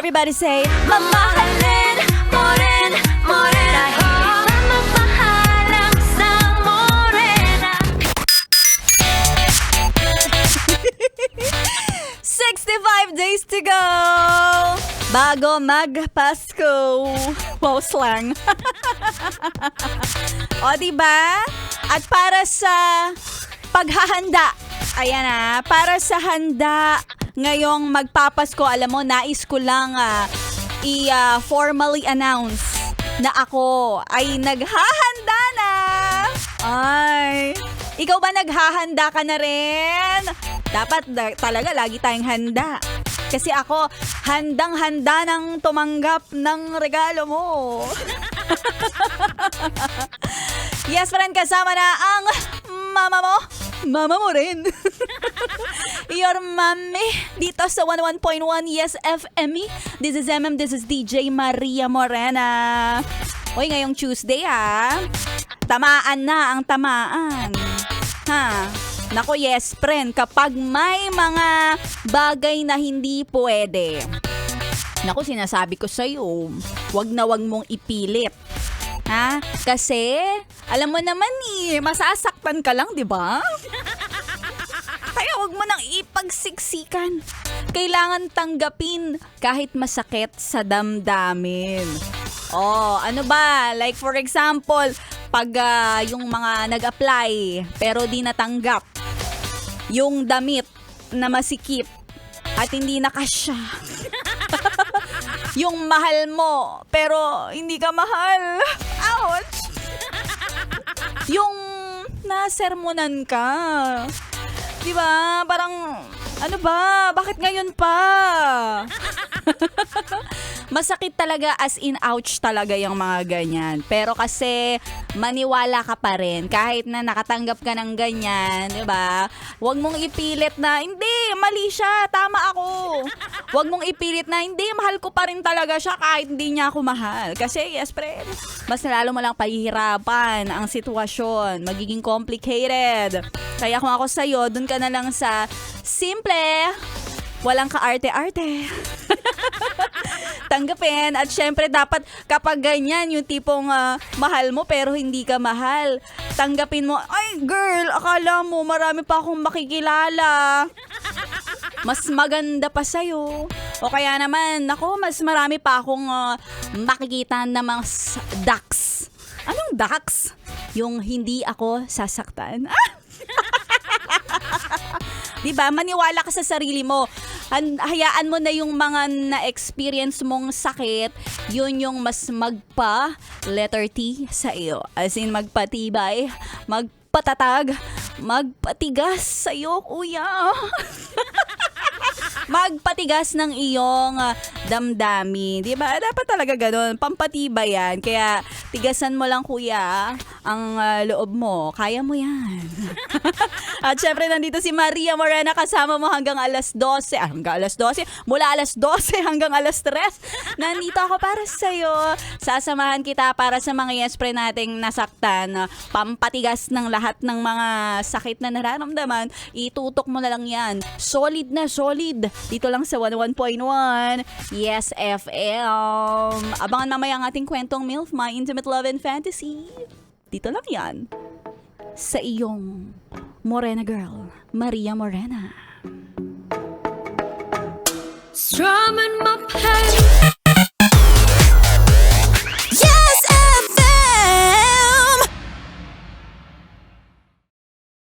Everybody say, mamahalin mo rin, morena. Mamahalang sa morena. 65 days to go bago mag-Pasko. Wow, slang. O, diba? At para sa paghahanda, ayan na, para sa handa ngayong magpapasko, alam mo, nais ko lang formally announce na ako ay naghahanda na. Ay, ikaw ba naghahanda ka na rin? Dapat talaga lagi tayong handa. Kasi ako, handang-handa nang tumanggap ng regalo mo. Yes, friend, kasama na ang mama mo. Mama mo rin. Your mommy dito sa 101.1 Yes FM. This is this is DJ Maria Morena. Uy, ngayong Tuesday tamaan na ang tamaan. Nako, yes, friend, kapag may mga bagay na hindi pwede, nako, sinasabi ko sa'yo, wag mong ipilit. Kasi, alam mo naman masasaktan ka lang, di ba? Kaya wag mo nang ipagsiksikan. Kailangan tanggapin kahit masakit sa damdamin. Ano ba? Like for example, pag yung mga nag-apply pero di natanggap, yung damit na masikip at hindi nakasya. Yung mahal mo pero hindi ka mahal. Ouch! Yung nasermonan ka. Diba? Parang, ano ba? Bakit ngayon pa? Masakit talaga, as in ouch talaga yung mga ganyan. Pero kasi maniwala ka pa rin kahit na nakatanggap ka ng ganyan, 'di ba? Huwag mong ipilit na hindi, mali siya, tama ako. Huwag mong ipilit na hindi, mahal ko pa rin talaga siya kahit hindi niya ako mahal. Kasi yes, friend, mas lalo mo lang pahihirapan ang sitwasyon, magiging complicated. Kaya kung ako sa'yo, dun ka na lang sa simple, walang ka-arte-arte. Tanggapin. At syempre dapat kapag ganyan, yung tipong mahal mo pero hindi ka mahal, tanggapin mo, ay girl, akala mo marami pa akong makikilala. Mas maganda pa sa'yo. O kaya naman, nako, mas marami pa akong makikita na mga ducks. Anong ducks? Yung hindi ako sasaktan. Diba? Maniwala ka sa sarili mo. Hayaan mo na yung mga na-experience mong sakit, yun yung mas letter T sa iyo. As in, magpatibay, magpatatag, magpatigas sa iyo, kuya. Magpatigas ng iyong damdamin. Diba? Dapat talaga ganun. Pampatibay yan. Kaya tigasan mo lang, kuya, ang loob mo. Kaya mo yan. At syempre, nandito si Maria Morena kasama mo hanggang alas 12. Hanggang alas 12? Mula alas 12 hanggang alas 3. Nandito ako para sa'yo. Sasamahan kita para sa mga yespre nating nasaktan. Pampatigas ng lahat ng mga sakit na nararamdaman. Itutok mo na lang yan. Solid na solid. Dito lang sa 101.1 Yes FM. Abangan mamaya ang ating kwentong MILF, My Intimate Love and Fantasy. Dito lang yan sa iyong Morena Girl, Maria Morena. Strumming my pain